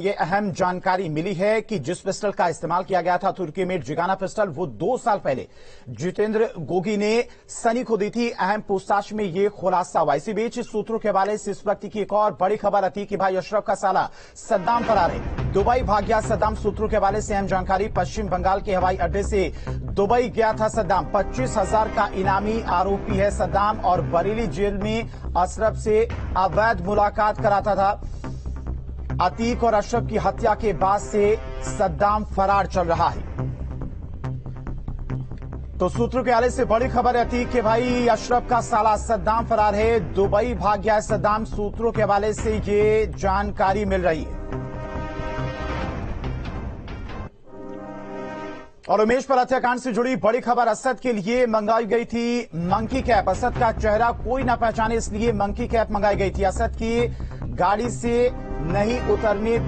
ये अहम जानकारी मिली है कि जिस पिस्टल का इस्तेमाल किया गया था तुर्की में जिगाना पिस्टल, वो 2 साल पहले जितेंद्र गोगी ने सनी को दी थी। अहम पूछताछ में ये खुलासा हुआ। इसी बीच सूत्रों के हवाले से इस वक्त की एक और बड़ी खबर आती कि भाई अशरफ का साला सद्दाम फरार है, दुबई भाग गया सद्दाम। सूत्रों के हवाले से अहम जानकारी, पश्चिम बंगाल के हवाई अड्डे से दुबई गया था सद्दाम। 25,000 का इनामी आरोपी है सद्दाम और बरेली जेल में अशरफ से अवैध मुलाकात कराता था। अतीक और अशरफ की हत्या के बाद से सद्दाम फरार चल रहा है। तो सूत्रों के हवाले से बड़ी खबर है अतीक के भाई अशरफ का साला सद्दाम फरार है, दुबई भाग गया है सद्दाम। सूत्रों के हवाले से ये जानकारी मिल रही है। और उमेश पर हत्याकांड से जुड़ी बड़ी खबर, असद के लिए मंगाई गई थी मंकी कैप। असद का चेहरा कोई ना पहचाने इसलिए मंकी कैप मंगाई गई थी। असद की गाड़ी से नहीं उतरने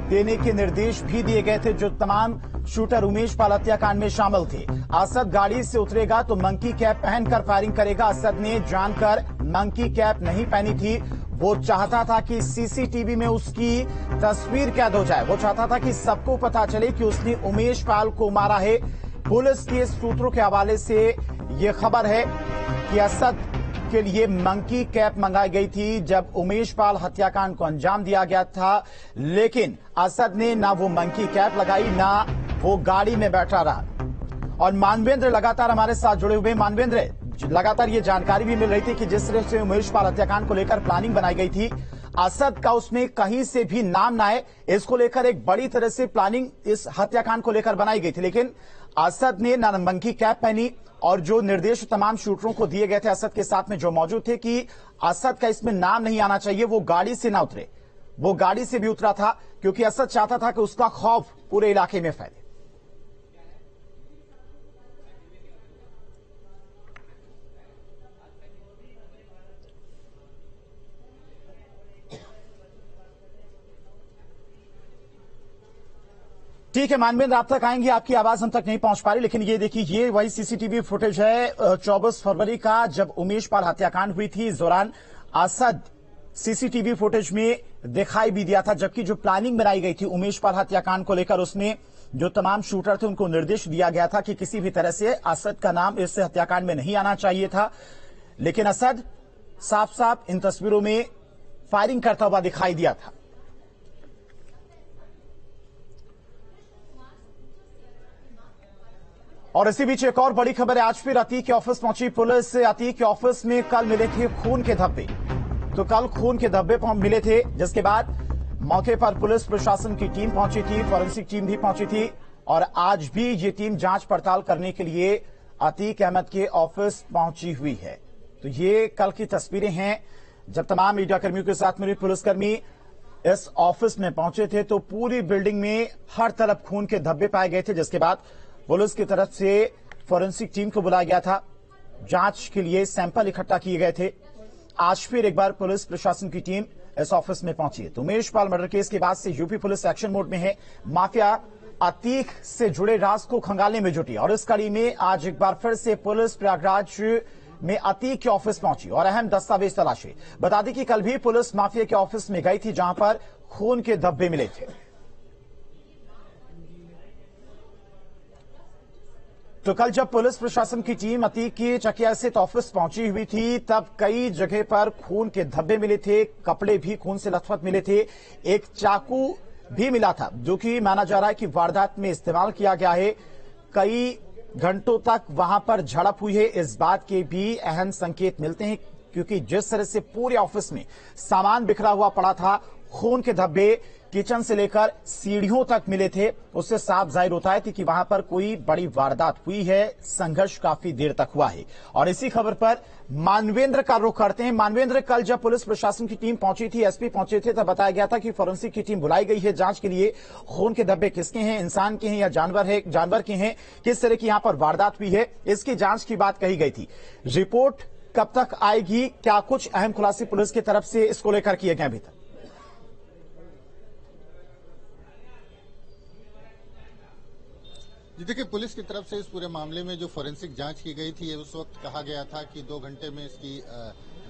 देने के निर्देश भी दिए गए थे जो तमाम शूटर उमेश पाल हत्याकांड में शामिल थे। असद गाड़ी से उतरेगा तो मंकी कैप पहनकर फायरिंग करेगा। असद ने जानकर मंकी कैप नहीं पहनी थी। वो चाहता था कि सीसीटीवी में उसकी तस्वीर कैद हो जाए। वो चाहता था कि सबको पता चले कि उसने उमेश पाल को मारा है। पुलिस के सूत्रों के हवाले से ये खबर है कि असद के लिए मंकी कैप मंगाई गई थी जब उमेश पाल हत्याकांड को अंजाम दिया गया था, लेकिन असद ने ना वो मंकी कैप लगाई ना वो गाड़ी में बैठा रहा। और मानवेंद्र लगातार हमारे साथ जुड़े हुए। मानवेंद्र, लगातार ये जानकारी भी मिल रही थी कि जिस तरह से उमेश पाल हत्याकांड को लेकर प्लानिंग बनाई गई थी, असद का उसमें कहीं से भी नाम ना आए, इसको लेकर एक बड़ी तरह से प्लानिंग इस हत्याकांड को लेकर बनाई गई थी। लेकिन असद ने ना मंकी कैप पहनी और जो निर्देश तमाम शूटरों को दिए गए थे असद के साथ में जो मौजूद थे कि असद का इसमें नाम नहीं आना चाहिए, वो गाड़ी से ना उतरे। वो गाड़ी से भी उतरा था क्योंकि असद चाहता था कि उसका खौफ पूरे इलाके में फैले। ठीक है मानवेंद्र, आप तक आएंगे, आपकी आवाज हम तक नहीं पहुंच पा रही, लेकिन ये देखिए ये वही सीसीटीवी फुटेज है 24 फरवरी का जब उमेश पाल हत्याकांड हुई थी। इस दौरान असद सीसीटीवी फुटेज में दिखाई भी दिया था, जबकि जो प्लानिंग बनाई गई थी उमेश पाल हत्याकांड को लेकर उसमें जो तमाम शूटर थे उनको निर्देश दिया गया था कि किसी भी तरह से असद का नाम इस हत्याकांड में नहीं आना चाहिए था। लेकिन असद साफ साफ इन तस्वीरों में फायरिंग करता हुआ दिखाई दिया था। और इसी बीच एक और बड़ी खबर है, आज फिर अतीक के ऑफिस पहुंची पुलिस। अतीक के ऑफिस में कल मिले थे खून के धब्बे, तो कल खून के धब्बे मिले थे, जिसके बाद मौके पर पुलिस प्रशासन की टीम पहुंची थी, फॉरेंसिक टीम भी पहुंची थी और आज भी ये टीम जांच पड़ताल करने के लिए अतीक अहमद के ऑफिस पहुंची हुई है। तो ये कल की तस्वीरें हैं जब तमाम मीडिया कर्मियों के साथ मेरे पुलिसकर्मी इस ऑफिस में पहुंचे थे तो पूरी बिल्डिंग में हर तरफ खून के धब्बे पाए गए थे, जिसके बाद पुलिस की तरफ से फॉरेंसिक टीम को बुलाया गया था, जांच के लिए सैंपल इकट्ठा किए गए थे। आज फिर एक बार पुलिस प्रशासन की टीम इस ऑफिस में पहुंची है। तो उमेश पाल मर्डर केस के बाद से यूपी पुलिस एक्शन मोड में है। माफिया अतीक से जुड़े राज को खंगालने में जुटी और इस कड़ी में आज एक बार फिर से पुलिस प्रयागराज में अतीक के ऑफिस पहुंची और अहम दस्तावेज तलाशे। बता दें कि कल भी पुलिस माफिया के ऑफिस में गई थी जहां पर खून के धब्बे मिले थे। तो कल जब पुलिस प्रशासन की टीम अतीक की चकिया स्थित ऑफिस पहुंची हुई थी तब कई जगह पर खून के धब्बे मिले थे, कपड़े भी खून से लथपथ मिले थे, एक चाकू भी मिला था जो कि माना जा रहा है कि वारदात में इस्तेमाल किया गया है। कई घंटों तक वहां पर झड़प हुई है, इस बात के भी अहम संकेत मिलते हैं क्योंकि जिस तरह से पूरे ऑफिस में सामान बिखरा हुआ पड़ा था, खून के धब्बे किचन से लेकर सीढ़ियों तक मिले थे, उससे साफ जाहिर होता है कि वहां पर कोई बड़ी वारदात हुई है, संघर्ष काफी देर तक हुआ है। और इसी खबर पर मानवेंद्र का रुख करते हैं। मानवेंद्र, कल जब पुलिस प्रशासन की टीम पहुंची थी, एसपी पहुंचे थे, तब बताया गया था कि फॉरेंसिक की टीम बुलाई गई है जांच के लिए। खून के धब्बे किसके हैं, इंसान के हैं या जानवर के हैं, किस तरह की यहां पर वारदात हुई है, इसकी जांच की बात कही गई थी। रिपोर्ट कब तक आएगी, क्या कुछ अहम खुलासे पुलिस की तरफ से इसको लेकर किए गए अभी तक? जी देखिए, पुलिस की तरफ से इस पूरे मामले में जो फोरेंसिक जांच की गई थी उस वक्त कहा गया था कि 2 घंटे में इसकी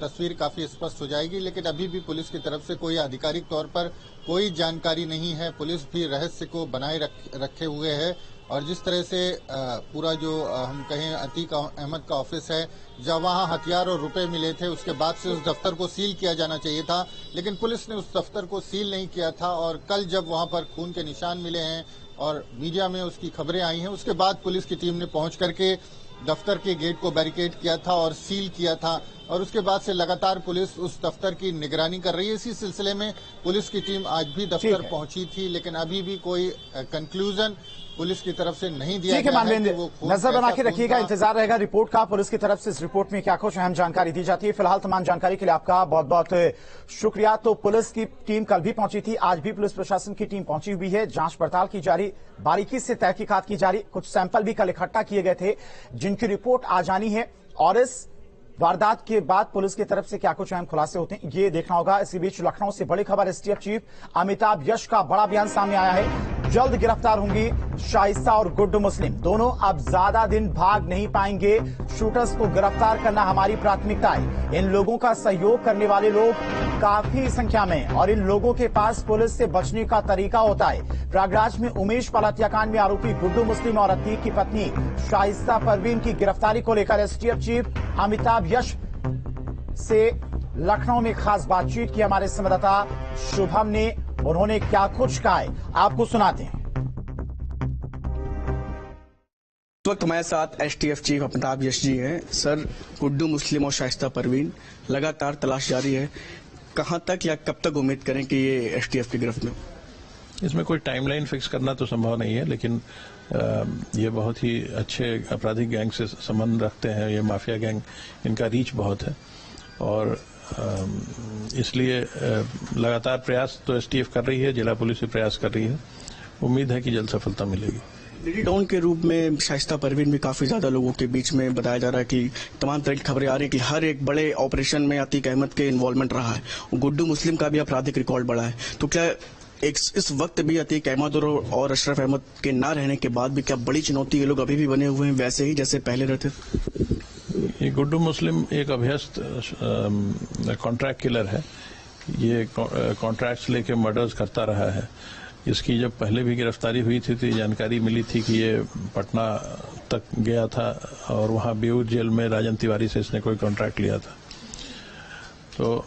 तस्वीर काफी स्पष्ट हो जाएगी। लेकिन अभी भी पुलिस की तरफ से कोई आधिकारिक तौर पर कोई जानकारी नहीं है। पुलिस भी रहस्य को बनाए रखे हुए है और जिस तरह से पूरा जो हम कहें अतीक अहमद का ऑफिस है, जब वहां हथियार और रुपए मिले थे, उसके बाद से उस दफ्तर को सील किया जाना चाहिए था, लेकिन पुलिस ने उस दफ्तर को सील नहीं किया था। और कल जब वहां पर खून के निशान मिले हैं और मीडिया में उसकी खबरें आई हैं, उसके बाद पुलिस की टीम ने पहुंच करके दफ्तर के गेट को बैरिकेड किया था और सील किया था। और उसके बाद से लगातार पुलिस उस दफ्तर की निगरानी कर रही है। इसी सिलसिले में पुलिस की टीम आज भी दफ्तर पहुंची थी, लेकिन अभी भी कोई कंक्लूजन पुलिस की तरफ से नहीं दिया गया है कि वो नजर बना के रखिएगा, इंतजार रहेगा रिपोर्ट का। पुलिस की तरफ से इस रिपोर्ट में क्या कुछ अहम जानकारी दी जाती है। फिलहाल तमाम जानकारी के लिए आपका बहुत बहुत शुक्रिया। तो पुलिस की टीम कल भी पहुंची थी, आज भी पुलिस प्रशासन की टीम पहुंची हुई है। जांच पड़ताल की जा रही, बारीकी से तहकीकात की जा रही। कुछ सैंपल भी कल इकट्ठा किए गए थे जिनकी रिपोर्ट आ जानी है और इस वारदात के बाद पुलिस की तरफ से क्या कुछ अहम खुलासे होते हैं ये देखना होगा। इसी बीच लखनऊ से बड़ी खबर, एसटीएफ चीफ अमिताभ यश का बड़ा बयान सामने आया है। जल्द गिरफ्तार होंगी शाइस्ता और गुड्डू मुस्लिम, दोनों अब ज्यादा दिन भाग नहीं पाएंगे। शूटर्स को गिरफ्तार करना हमारी प्राथमिकता है। इन लोगों का सहयोग करने वाले लोग काफी संख्या में और इन लोगों के पास पुलिस से बचने का तरीका होता है। प्रयागराज में उमेश पाल हत्याकांड में आरोपी गुड्डू मुस्लिम और अतीक की पत्नी शाइस्ता परवीन की गिरफ्तारी को लेकर एसटीएफ चीफ अमिताभ यश से लखनऊ में खास बातचीत की हमारे संवाददाता शुभम ने। उन्होंने क्या कुछ कहा है आपको सुनाते हैं। इस वक्त हमारे साथ एसटीएफ चीफ अमिताभ यश जी हैं। सर, गुड्डू मुस्लिम और शाइस्ता परवीन लगातार तलाश जारी है, कहां तक या कब तक उम्मीद करें कि ये एसटीएफ की गिरफ्त में? इसमें कोई टाइमलाइन फिक्स करना तो संभव नहीं है, लेकिन ये बहुत ही अच्छे आपराधिक गैंग से संबंध रखते हैं। ये माफिया गैंग, इनका रीच बहुत है और इसलिए लगातार प्रयास तो एसटीएफ कर रही है, जिला पुलिस भी प्रयास कर रही है। उम्मीद है कि जल्द सफलता मिलेगी। लेडी डॉन के रूप में शाइस्ता परवीन भी काफी ज्यादा लोगों के बीच में बताया जा रहा है कि तमाम तरह की खबरें आ रही है कि हर एक बड़े ऑपरेशन में अतीक अहमद के इन्वॉल्वमेंट रहा है। गुड्डू मुस्लिम का भी आपराधिक रिकॉर्ड बढ़ा है, तो क्या इस वक्त भी अतीक अहमद और अशरफ अहमद के ना रहने के बाद भी क्या बड़ी चुनौती ये लोग अभी भी बने हुए हैं वैसे ही जैसे पहले रहते? ये गुड्डू मुस्लिम एक अभ्यस्त कॉन्ट्रैक्ट किलर है। ये कॉन्ट्रैक्ट्स लेके मर्डर्स करता रहा है। इसकी जब पहले भी गिरफ्तारी हुई थी तो ये जानकारी मिली थी कि ये पटना तक गया था और वहां बेऊर जेल में राजन तिवारी से इसने कोई कॉन्ट्रैक्ट लिया था। तो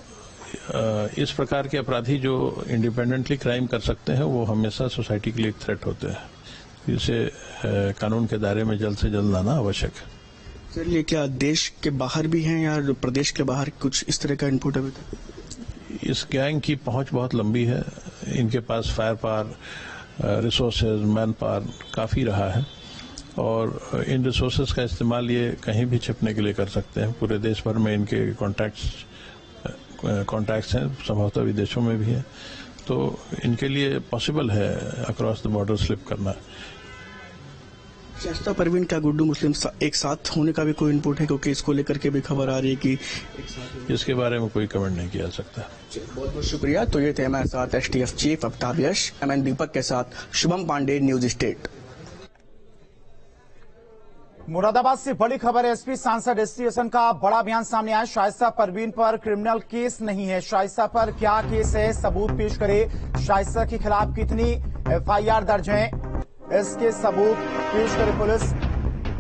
इस प्रकार के अपराधी जो इंडिपेंडेंटली क्राइम कर सकते हैं वो हमेशा सोसाइटी के लिए एक थ्रेट होते हैं। इसे कानून के दायरे में जल्द से जल्द लाना आवश्यक है। सर, ये क्या देश के बाहर भी हैं या प्रदेश के बाहर कुछ इस तरह का इनपुट अभी तक? इस गैंग की पहुंच बहुत लंबी है। इनके पास fire power, resources, man power काफी रहा है और इन रिसोर्सेज का इस्तेमाल ये कहीं भी छिपने के लिए कर सकते हैं। पूरे देश भर में इनके कॉन्टैक्ट्स हैं, संभवतः विदेशों में भी हैं, तो इनके लिए पॉसिबल है अक्रॉस द बॉर्डर स्लिप करना। शाइस्ता परवीन क्या गुड्डू मुस्लिम एक साथ होने का भी कोई इनपुट है, क्योंकि इसको लेकर के भी खबर आ रही है कि इसके बारे में कोई कमेंट नहीं किया सकता। बहुत बहुत शुक्रिया। तो ये थे हमारे साथ एसटीएफ चीफ अमिताभ यश। एमएन दीपक के साथ शुभम पांडे, न्यूज स्टेट। मुरादाबाद से बड़ी खबर, एसपी सांसद एसटीएसन का बड़ा बयान सामने आया। शाइस्ता परवीन पर क्रिमिनल केस नहीं है। शाइस्ता पर क्या केस है, सबूत पेश करे। शाइस्ता के खिलाफ कितनी एफआईआर दर्ज है, इसके सबूत पेश करे पुलिस।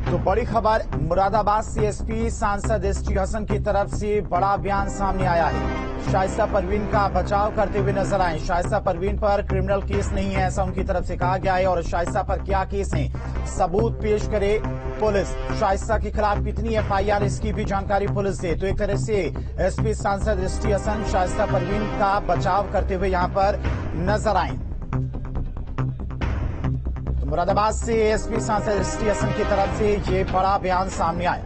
तो बड़ी खबर, मुरादाबाद से एसपी सांसद एसटी हसन की तरफ से बड़ा बयान सामने आया है। शाइस्ता परवीन का बचाव करते हुए नजर आए। शाइस्ता परवीन पर क्रिमिनल केस नहीं है, ऐसा उनकी तरफ से कहा गया है। और शाइस्ता पर क्या केस है, सबूत पेश करे पुलिस। शाइस्ता के खिलाफ कितनी एफआईआर, इसकी भी जानकारी पुलिस दे। तो एक तरह से एसपी सांसद एसटी हसन शाइस्ता परवीन का बचाव करते हुए यहां पर नजर आए। मुरादाबाद से एसपी सांसद एसटी हसन की तरफ से ये बड़ा बयान सामने आया।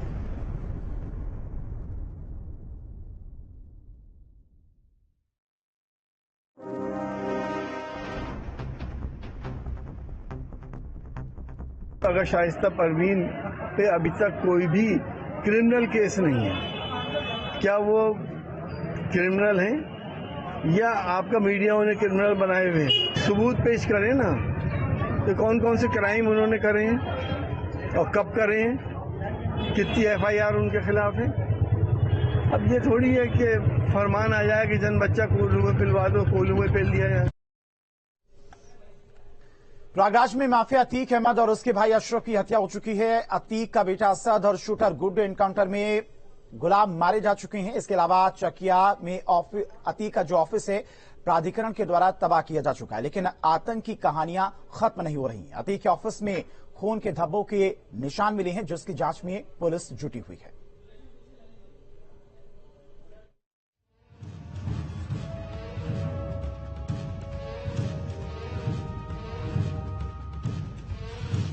अगर शाइस्ता परवीन पे अभी तक कोई भी क्रिमिनल केस नहीं है, क्या वो क्रिमिनल हैं या आपका मीडिया उन्हें क्रिमिनल बनाए हुए हैं? सबूत पेश करें ना, तो कौन कौन से क्राइम उन्होंने करे हैं और कब करे हैं, कितनी एफआईआर उनके खिलाफ है, अब ये थोड़ी है कि फरमान आ जाए कि जन बच्चा कोल्हू में पिलवा दो, कोल्हू में पिल दिया जाए। प्रयागराज में माफिया अतीक अहमद और उसके भाई अशरफ की हत्या हो चुकी है। अतीक का बेटा असद और शूटर गुड्डू एनकाउंटर में गुलाम मारे जा चुके हैं। इसके अलावा चकिया में अतीक का जो ऑफिस है प्राधिकरण के द्वारा तबाह किया जा चुका है, लेकिन आतंक की कहानियां खत्म नहीं हो रही। अतीक के ऑफिस में खून के धब्बों के निशान मिले हैं, जिसकी जांच में पुलिस जुटी हुई है।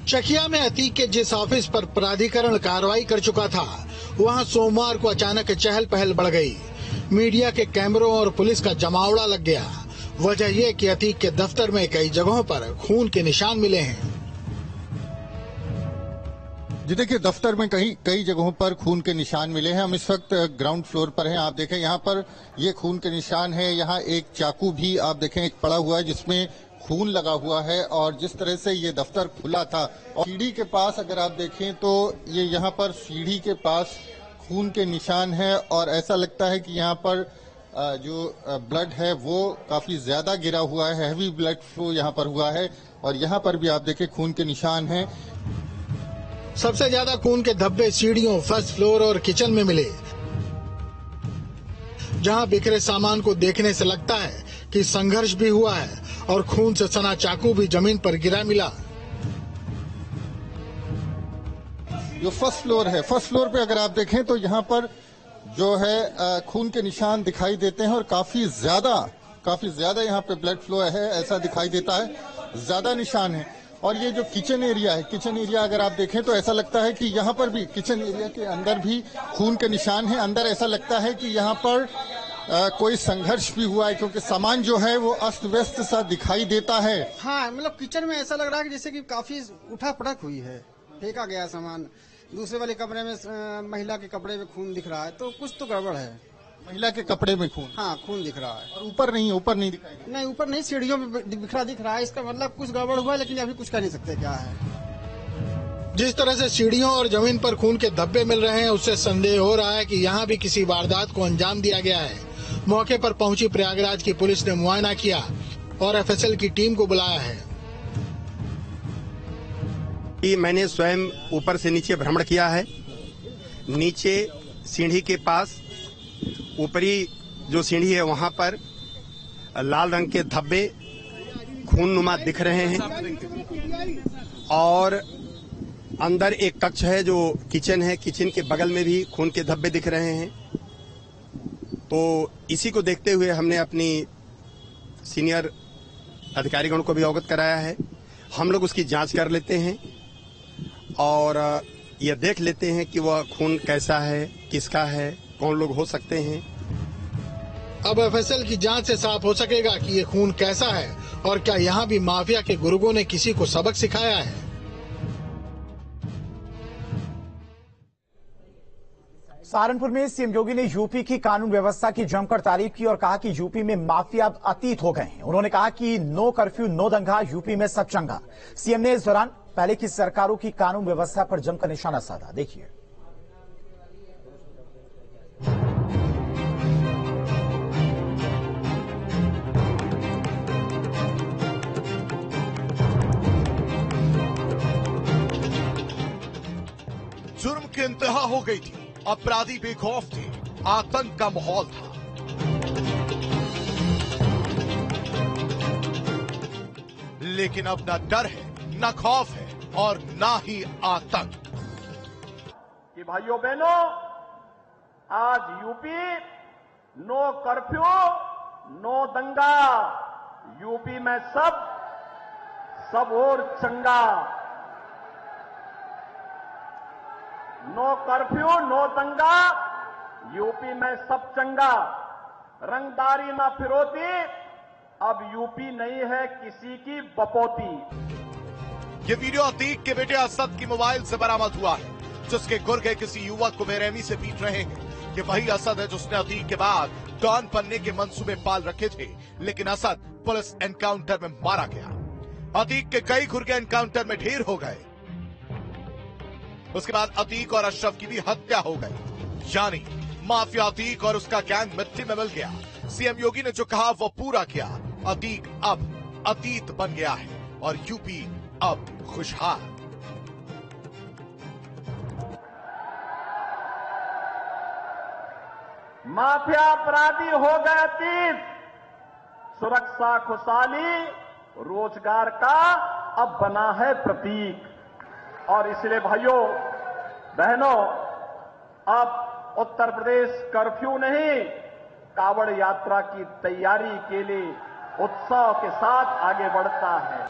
चकिया में अतीक के जिस ऑफिस पर प्राधिकरण कार्रवाई कर चुका था, वहां सोमवार को अचानक चहल पहल बढ़ गई। मीडिया के कैमरों और पुलिस का जमावड़ा लग गया। वजह यह कि अतीक के दफ्तर में कई जगहों पर खून के निशान मिले हैं। जी देखिए, दफ्तर में कई जगहों पर खून के निशान मिले हैं। हम इस वक्त ग्राउंड फ्लोर पर हैं। आप देखें यहाँ पर ये खून के निशान है। यहाँ एक चाकू भी आप देखें एक पड़ा हुआ है जिसमें खून लगा हुआ है, और जिस तरह से ये दफ्तर खुला था और सीढ़ी के पास अगर आप देखें तो ये यहाँ पर सीढ़ी के पास खून के निशान है, और ऐसा लगता है कि यहाँ पर जो ब्लड है वो काफी ज्यादा गिरा हुआ है, हैवी ब्लड फ्लो यहाँ पर हुआ है, और यहाँ पर भी आप देखें खून के निशान हैं। सबसे ज्यादा खून के धब्बे सीढ़ियों, फर्स्ट फ्लोर और किचन में मिले, जहां बिखरे सामान को देखने से लगता है कि संघर्ष भी हुआ है और खून से सना चाकू भी जमीन पर गिरा मिला। जो फर्स्ट फ्लोर है, फर्स्ट फ्लोर पे अगर आप देखें तो यहाँ पर जो है खून के निशान दिखाई देते हैं, और काफी ज्यादा यहाँ पे ब्लड फ्लो है, ऐसा दिखाई देता है, ज्यादा निशान है। और ये जो किचन एरिया है, किचन एरिया अगर आप देखें तो ऐसा लगता है कि यहाँ पर भी किचन एरिया के अंदर भी खून के निशान है। अंदर ऐसा लगता है कि यहाँ पर कोई संघर्ष भी हुआ है, क्योंकि सामान जो है वो अस्त व्यस्त सा दिखाई देता है। हाँ, मतलब किचन में ऐसा लग रहा है कि जैसे कि काफी उठा पटक हुई है, फेंका गया सामान। दूसरे वाले कमरे में महिला के कपड़े में खून दिख रहा है, तो कुछ तो गड़बड़ है। महिला के कपड़े में खून? हाँ, खून दिख रहा है। और ऊपर नहीं दिखाई? नहीं, ऊपर नहीं, सीढ़ियों में बिखरा दिख रहा है। इसका मतलब कुछ गड़बड़ हुआ है, लेकिन अभी कुछ कह नहीं सकते क्या है। जिस तरह से सीढ़ियों और जमीन पर खून के धब्बे मिल रहे हैं, उससे संदेह हो रहा है कि यहाँ भी किसी वारदात को अंजाम दिया गया है। मौके पर पहुंची प्रयागराज की पुलिस ने मुआयना किया और एफएसएल की टीम को बुलाया है। मैंने स्वयं ऊपर से नीचे भ्रमण किया है। नीचे सीढ़ी के पास ऊपरी जो सीढ़ी है वहां पर लाल रंग के धब्बे खूननुमा दिख रहे हैं, और अंदर एक कक्ष है जो किचन है, किचन के बगल में भी खून के धब्बे दिख रहे हैं। तो इसी को देखते हुए हमने अपनी सीनियर अधिकारीगण को भी अवगत कराया है। हम लोग उसकी जांच कर लेते हैं और यह देख लेते हैं कि वह खून कैसा है, किसका है, कौन लोग हो सकते हैं। अब एफएसएल की जांच से साफ हो सकेगा कि ये खून कैसा है और क्या यहाँ भी माफिया के गुर्गों ने किसी को सबक सिखाया है। सहारनपुर में सीएम योगी ने यूपी की कानून व्यवस्था की जमकर तारीफ की और कहा कि यूपी में माफिया अब अतीत हो गए हैं। उन्होंने कहा कि नो कर्फ्यू नो दंगा, यूपी में सब चंगा। सीएम ने इस दौरान पहले की सरकारों की कानून व्यवस्था पर जमकर निशाना साधा। देखिए। जुर्म की इंतहा हो गई थी, अपराधी बेखौफ थे, आतंक का माहौल था। लेकिन अब न डर है, न खौफ है और न ही आतंक। कि भाइयों बहनों, आज यूपी नो कर्फ्यू नो दंगा, यूपी में सब और चंगा। नो कर्फ्यू नो दंगा, यूपी में सब चंगा। रंगदारी ना फिरौती, अब यूपी नहीं है किसी की बपौती। ये वीडियो अतीक के बेटे असद की मोबाइल से बरामद हुआ है, जिसके गुर्गे किसी युवक को बेरहमी से पीट रहे हैं। ये वही असद है जिसने अतीक के बाद डॉन बनने के मंसूबे पाल रखे थे, लेकिन असद पुलिस एनकाउंटर में मारा गया। अतीक के कई गुर्गे एनकाउंटर में ढेर हो गए। उसके बाद अतीक और अशरफ की भी हत्या हो गई। यानी माफिया अतीक और उसका गैंग मिट्टी में मिल गया। सीएम योगी ने जो कहा वो पूरा किया। अतीक अब अतीत बन गया है और यूपी अब खुशहाल। माफिया अपराधी हो गए अतीत, सुरक्षा खुशहाली रोजगार का अब बना है प्रतीक। और इसलिए भाइयों बहनों, अब उत्तर प्रदेश कर्फ्यू नहीं, कावड़ यात्रा की तैयारी के लिए उत्साह के साथ आगे बढ़ता है।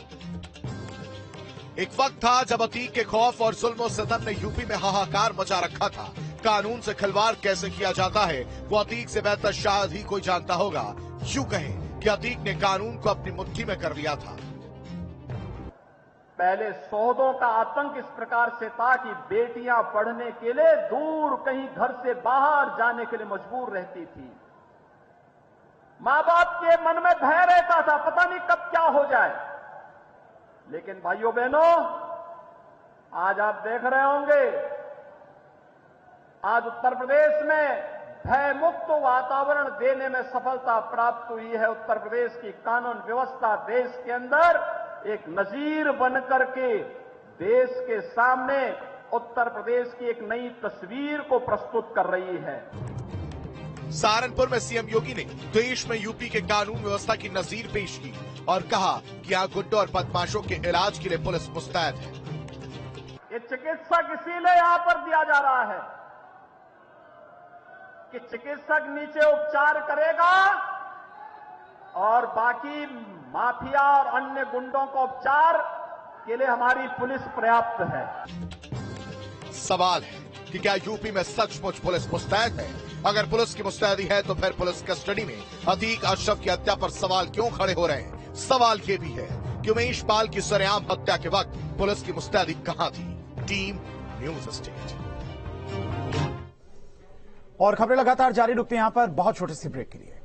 एक वक्त था जब अतीक के खौफ और जुल्म सितम ने यूपी में हाहाकार मचा रखा था। कानून से खिलवाड़ कैसे किया जाता है वो अतीक से बेहतर शायद ही कोई जानता होगा। यूं कहें कि अतीक ने कानून को अपनी मुट्ठी में कर लिया था। पहले सौदों का आतंक इस प्रकार से था कि बेटियां पढ़ने के लिए दूर कहीं घर से बाहर जाने के लिए मजबूर रहती थी। मां बाप के मन में भय रहता था, पता नहीं कब क्या हो जाए। लेकिन भाइयों बहनों, आज आप देख रहे होंगे, आज उत्तर प्रदेश में भय मुक्त वातावरण देने में सफलता प्राप्त हुई है। उत्तर प्रदेश की कानून व्यवस्था देश के अंदर एक नजीर बनकर के देश के सामने उत्तर प्रदेश की एक नई तस्वीर को प्रस्तुत कर रही है। सहारनपुर में सीएम योगी ने देश में यूपी के कानून व्यवस्था की नजीर पेश की और कहा कि यहाँ गुंडों और बदमाशों के इलाज के लिए पुलिस मुस्तैद है। ये चिकित्सक इसीलिए यहाँ पर दिया जा रहा है कि चिकित्सक नीचे उपचार करेगा और बाकी माफिया और अन्य गुंडों को उपचार के लिए हमारी पुलिस पर्याप्त है। सवाल है कि क्या यूपी में सचमुच पुलिस मुस्तैद है? अगर पुलिस की मुस्तैदी है तो फिर पुलिस कस्टडी में अतीक अशरफ की हत्या पर सवाल क्यों खड़े हो रहे हैं? सवाल ये भी है कि उमेश पाल की सरेआम हत्या के वक्त पुलिस की मुस्तैदी कहां थी? Team news state. और खबरें लगातार जारी रुकती हैं यहां पर बहुत छोटे से ब्रेक के लिए।